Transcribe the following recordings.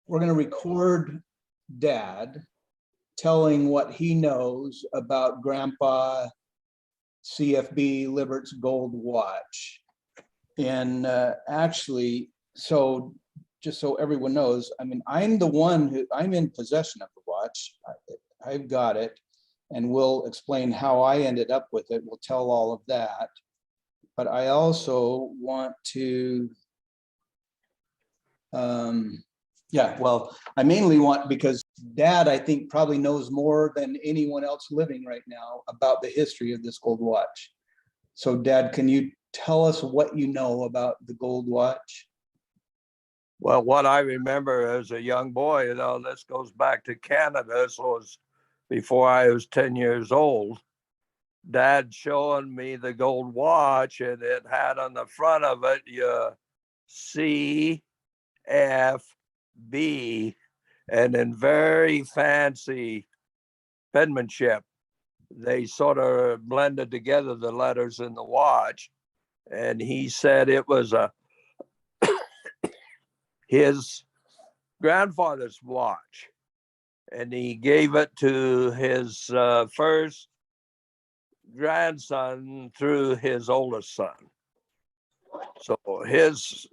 we're going to record Dad telling what he knows about Grandpa CFB Lybbert's gold watch. And actually, so just so everyone knows, I mean, I'm the one who, I'm in possession of the watch. I've got it, and we'll explain how I ended up with it. We'll tell all of that. But I also want to, yeah, well, I mainly want, because Dad, I think, probably knows more than anyone else living right now about the history of this gold watch. So Dad, can you tell us what you know about the gold watch? Well, what I remember as a young boy, this goes back to Canada. This was before I was 10 years old. Dad showing me the gold watch, and it had on the front of it your CFB, and in very fancy penmanship, they sort of blended together the letters in the watch. And he said it was his grandfather's watch, and he gave it to his first grandson through his oldest son. So his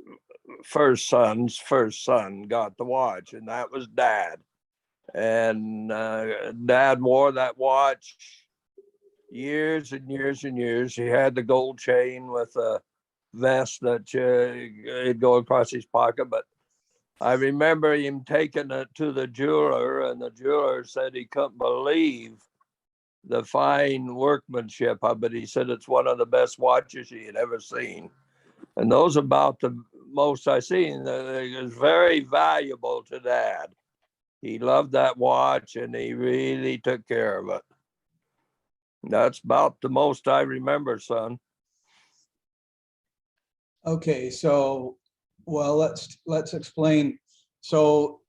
first son's first son got the watch, and that was Dad. And Dad wore that watch years and years and years. He had the gold chain with a vest that it'd go across his pocket. But I remember him taking it to the jeweler, and the jeweler said he couldn't believe the fine workmanship of it. He said it's one of the best watches he had ever seen. And those about the most I seen. It was very valuable to Dad. He loved that watch, and he really took care of it. That's about the most I remember, son. Okay, so, well, let's explain. So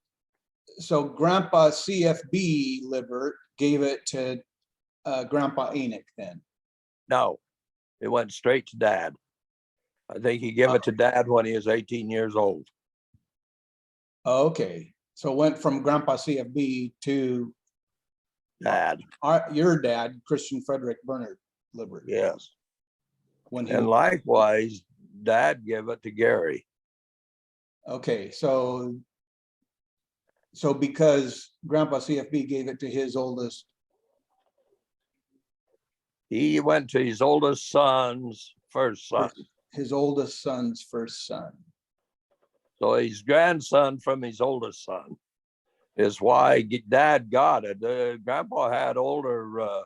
Grandpa CFB Lybbert gave it to Grandpa Enoch then? No, it went straight to Dad. I think he gave it to Dad when he was 18 years old. Okay, so it went from Grandpa CFB to Dad. Your dad, Christian Frederick Bernard Lybbert. Yes. And likewise, Dad gave it to Gary. Okay, so because Grandpa CFB gave it to his oldest, he went to his oldest son's first son. His oldest son's first son. So his grandson from his oldest son is why Dad got it. Grandpa had older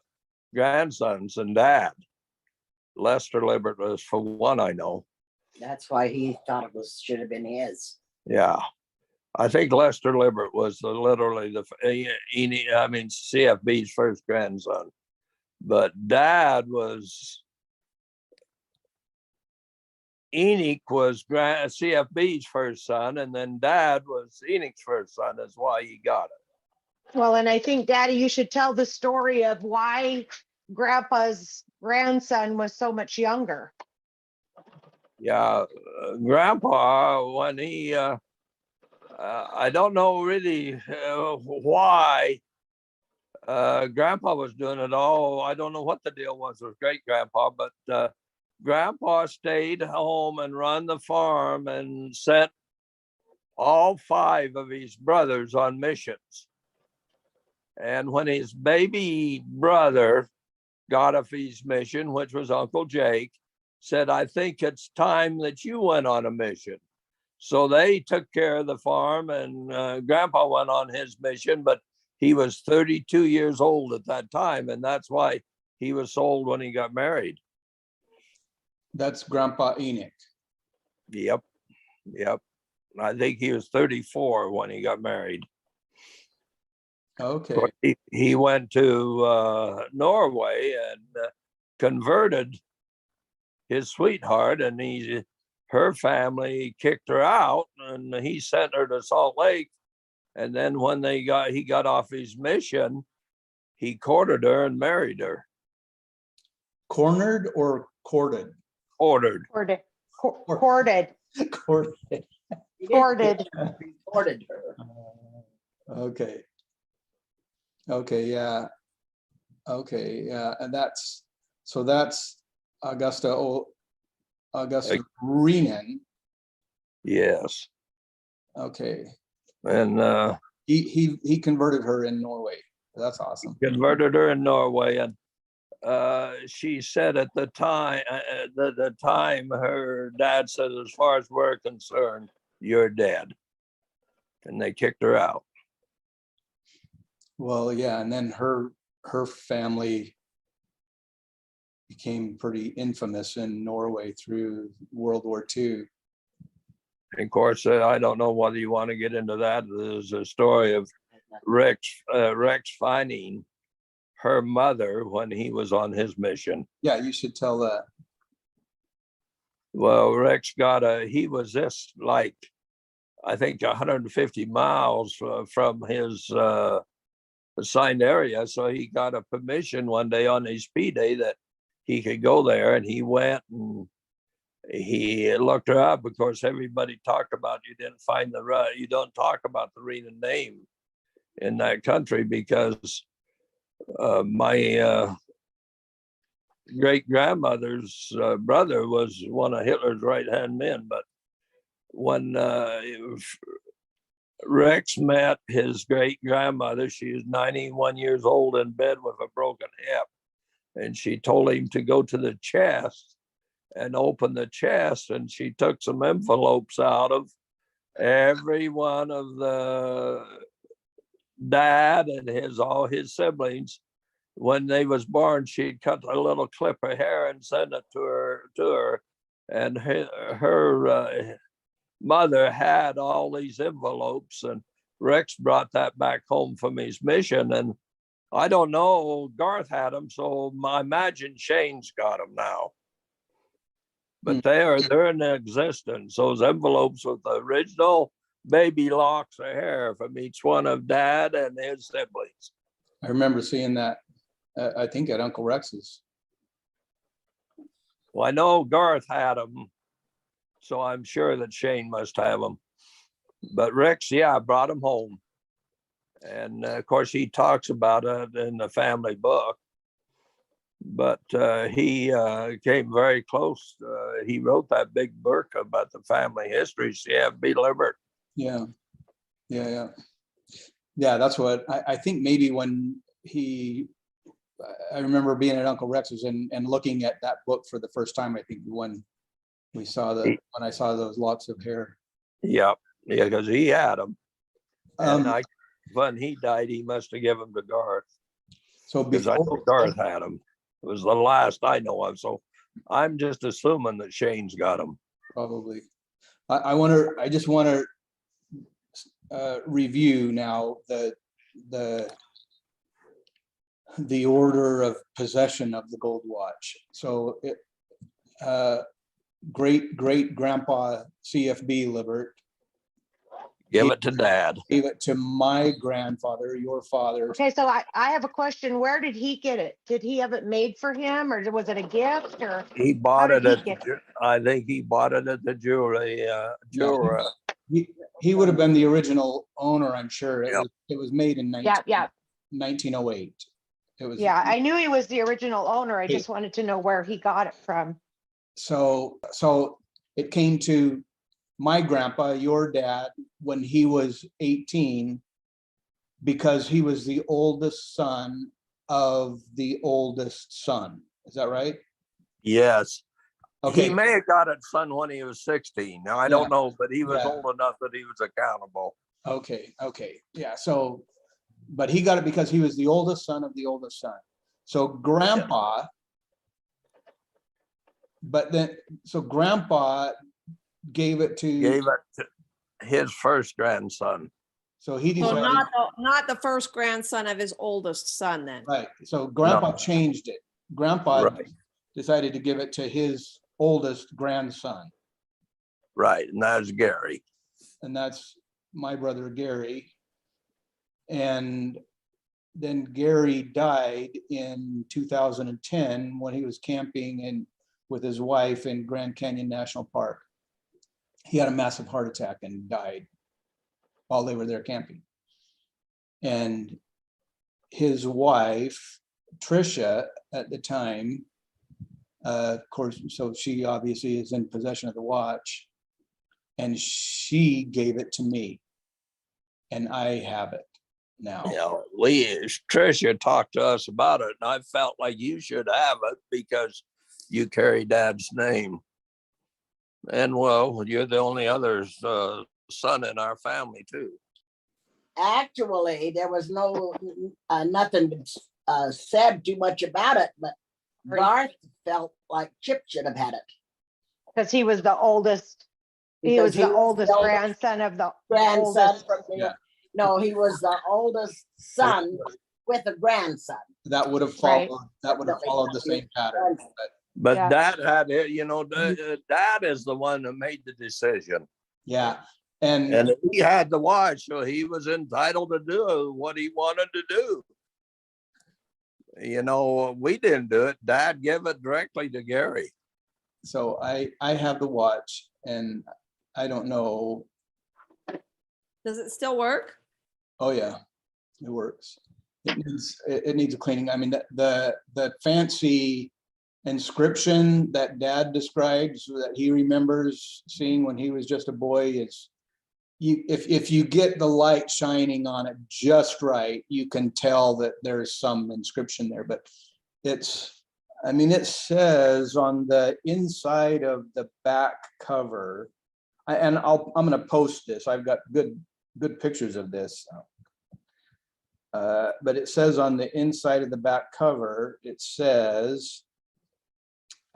grandsons than Dad. Lester Lybbert was for one, I know. That's why he thought it should have been his. Yeah. I think Lester Lybbert was literally CFB's first grandson. But Dad was, Enoch was CFB's first son, and then Dad was Enoch's first son. That's why he got it. Well, and I think, Daddy, you should tell the story of why Grandpa's grandson was so much younger. Yeah, Grandpa, when he, I don't know really why Grandpa was doing it all. I don't know what the deal was with great Grandpa, but Grandpa stayed home and run the farm and sent all 5 of his brothers on missions. And when his baby brother got off his mission, which was Uncle Jake, said, I think it's time that you went on a mission. So they took care of the farm, and Grandpa went on his mission, but he was 32 years old at that time, and that's why he was sold when he got married. That's Grandpa Enoch. Yep. I think he was 34 when he got married. Okay. So he went to Norway and converted his sweetheart, and her family kicked her out, and he sent her to Salt Lake. And then when he got off his mission, he courted her and married her. Cornered or courted? Ordered. Courted. Courted. Courted her. Okay. Okay, yeah. Okay, yeah, and that's Augusta, Augusta Renan. Yes. Okay, And he converted her in Norway. That's awesome. converted her in Norway. And she said at the time, the time her dad said, as far as we're concerned, you're dead. And they kicked her out. Well, yeah, and then her family became pretty infamous in Norway through World War II. And of course, I don't know whether you want to get into that. There's a story of Rex finding her mother when he was on his mission. Yeah, you should tell that. Well, Rex he was this like, I think 150 miles from his assigned area. So he got a permission one day on his P day that he could go there, and he went and he looked her up. Of course, everybody talked about, you don't talk about the Renan name in that country, because my great grandmother's brother was one of Hitler's right hand men. But when Rex met his great grandmother, she was 91 years old in bed with a broken hip. And she told him to go to the chest and open the chest. And she took some envelopes out of every one of the dad and all his siblings. When they was born, she'd cut a little clip of hair and send it to her. And her mother had all these envelopes, and Rex brought that back home from his mission. And I don't know, Garth had them, so I imagine Shane's got them now. But they're in existence. Those envelopes with the original baby locks of hair from each one of dad and his siblings. I remember seeing that, I think at Uncle Rex's. Well, I know Garth had them, so I'm sure that Shane must have them. But Rex, yeah, brought them home. And of course, he talks about it in the family book. But he came very close. He wrote that big book about the family history, CFB Lybbert. Yeah, yeah, yeah. Yeah, that's what I think. Maybe when I remember being at Uncle Rex's and looking at that book for the first time. I think when I saw those locks of hair. Yeah, because he had them. And Um, when he died, he must have given them to Garth. So because I know before Garth had them. It was the last I know of. So I'm just assuming that Shane's got them. probably, I just want to review now the order of possession of the gold watch. So great grandpa CFB Lybbert Give it to Dad. gave it to my grandfather, your father. Okay, so I have a question. Where did he get it? Did he have it made for him, or was it a gift, or? He bought did it he at, get it? I think he bought it at the jewelry. Jeweler. He would have been the original owner, I'm sure. Yep. It was made in Yeah. 1908. It was. Yeah, I knew he was the original owner. I just wanted to know where he got it from. So it came to my grandpa, your dad, when he was 18, because he was the oldest son of the oldest son. Is that right? Yes. Okay. He may have got it son when he was 16. Now I don't know, but he was old enough that he was accountable. Okay. Yeah. So, but he got it because he was the oldest son of the oldest son. So grandpa, grandpa gave it to His first grandson. So he So decided, not the first grandson of his oldest son then. right. So grandpa changed it. Grandpa decided to give it to his oldest grandson. Right. And that's Gary. And that's my brother, Gary. And then Gary died in 2010 when he was camping with his wife in Grand Canyon National Park. He had a massive heart attack and died while they were there camping. And his wife, Tricia, at the time, of course, so she obviously is in possession of the watch, and she gave it to me, and I have it now. You know, Tricia talked to us about it, and I felt like you should have it because you carry Dad's name. And well, you're the only other son in our family too. Actually, there was nothing said too much about it, but Garth felt like Chip should have had it. Because he was the oldest, he was the oldest grandson of the grandson oldest. from the, Yeah. no, he was the oldest son with a grandson. That would have Right. followed, that would have followed the same pattern. But Yeah. Dad had it, you know, Dad is the one that made the decision. Yeah, and And he had the watch, so he was entitled to do what he wanted to do. You know, we didn't do it. Dad gave it directly to Gary. so I have the watch, and I don't know. Does it still work? Oh yeah, it works. It needs a cleaning. I mean, the fancy inscription that Dad describes that he remembers seeing when he was just a boy is, if you get the light shining on it just right, you can tell that there's some inscription there. But it's, I mean, it says on the inside of the back cover, I'm going to post this. I've got good pictures of this. But it says on the inside of the back cover, it says,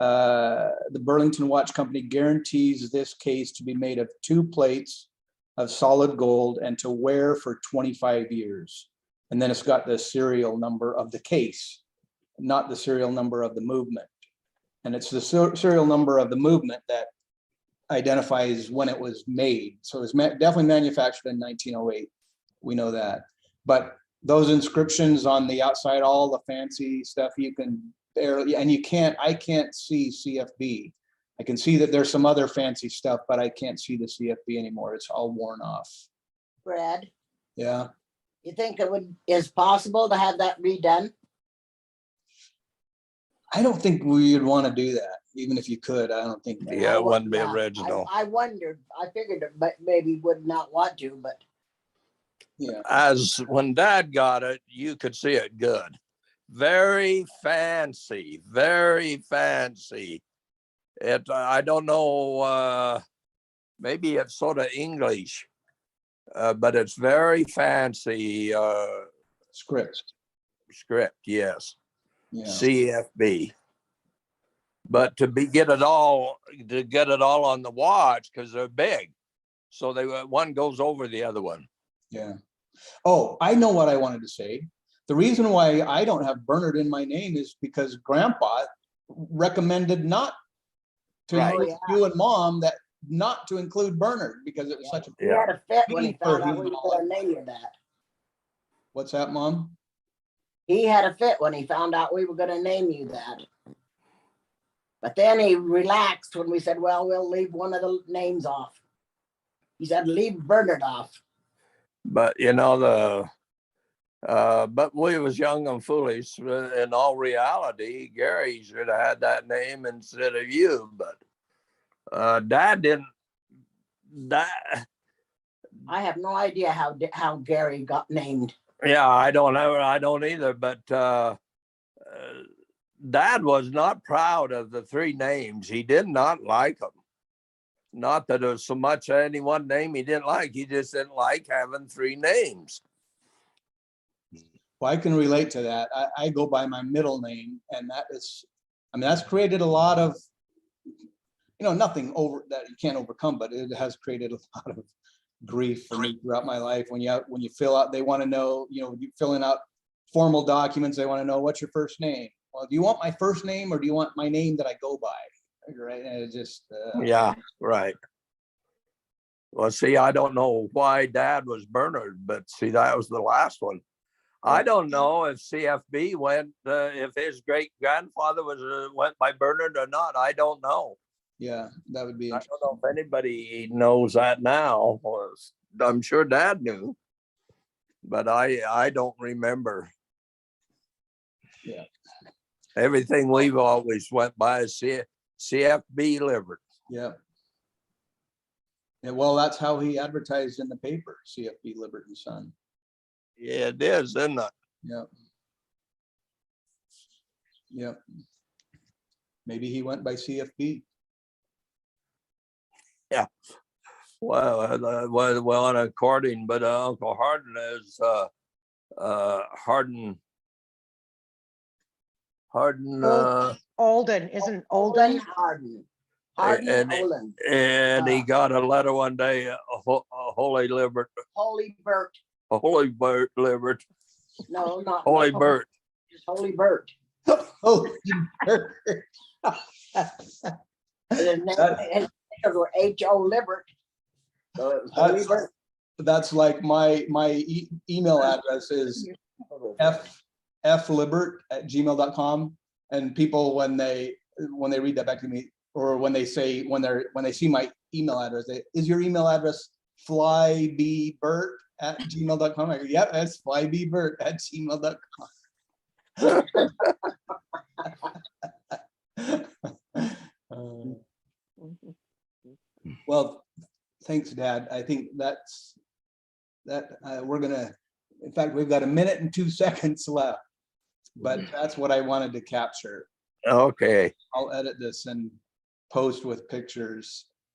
the Burlington Watch Company guarantees this case to be made of 2 plates of solid gold and to wear for 25 years. And then it's got the serial number of the case, not the serial number of the movement. And it's the serial number of the movement that identifies when it was made. So it was definitely manufactured in 1908. We know that. But those inscriptions on the outside, all the fancy stuff, you can barely, and I can't see CFB. I can see that there's some other fancy stuff, but I can't see the CFB anymore. It's all worn off. Brad, Yeah. you think is possible to have that redone? I don't think we'd want to do that, even if you could. I don't think. Yeah, it wouldn't be original. I wondered, I figured it, but maybe would not want to, but. Yeah. As when Dad got it, you could see it good. Very fancy, very fancy. It, I don't know, maybe it's sort of English, but it's very fancy Script. yes. Yeah. CFB. But to get it all on the watch, because they're big. So one goes over the other one. Yeah. Oh, I know what I wanted to say. The reason why I don't have Bernard in my name is because Grandpa recommended not to, Right. you and Mom, that not to include Bernard because it was such a. He had a fit when he found out we were Yeah. gonna name you that. What's that, Mom? He had a fit when he found out we were gonna name you that. But then he relaxed when we said, well, we'll leave one of the names off. He said, leave Bernard off. But you know, but we was young and foolish. In all reality, Gary should have had that name instead of you. But Dad didn't. I have no idea how Gary got named. Yeah, I don't know. I don't either. But Dad was not proud of the 3 names. He did not like them. Not that there was so much any one name he didn't like. He just didn't like having 3 names. Well, I can relate to that. I go by my middle name, and that is, I mean, that's created a lot of, nothing over that you can't overcome, but it has created a lot of grief for me throughout my life. When you fill out, they want to know, you filling out formal documents, they want to know, what's your first name? Well, do you want my first name or do you want my name that I go by? Right. And it just Yeah, right. Well, see, I don't know why Dad was Bernard, but see, that was the last one. I don't know if CFB went, if his great grandfather went by Bernard or not. I don't know. Yeah, that would be I interesting. don't know if anybody knows that now. I'm sure Dad knew, but I don't remember. Yeah. Everything we've always went by is CFB Lybbert. Yeah. And well, that's how he advertised in the paper, CFB Lybbert and Son. Yeah, it is, isn't it? Yep. Yep. Maybe he went by CFB. Well, and according, but Uncle Hardin is Hardin. Olden, isn't Olin Olden? Harden. Harden And- Olin. And he got a letter one day, a Holy Lybbert, Holy Bert. Holy Bert Lybbert, No, not Holy no, Bert. just Holy Bert. Oh, His initials were H.O. Libbert. So it was Holy That's- Bert. that's like my email address is flibbert@gmail.com. And people, when they read that back to me, or when they see my email address, is your email address flybert@gmail.com? I go, yep, that's flybert@gmail.com. Well, thanks, Dad. I think we're gonna, in fact, we've got 1 minute and 2 seconds left, but that's what I wanted to capture. Okay. I'll edit this and post with pictures.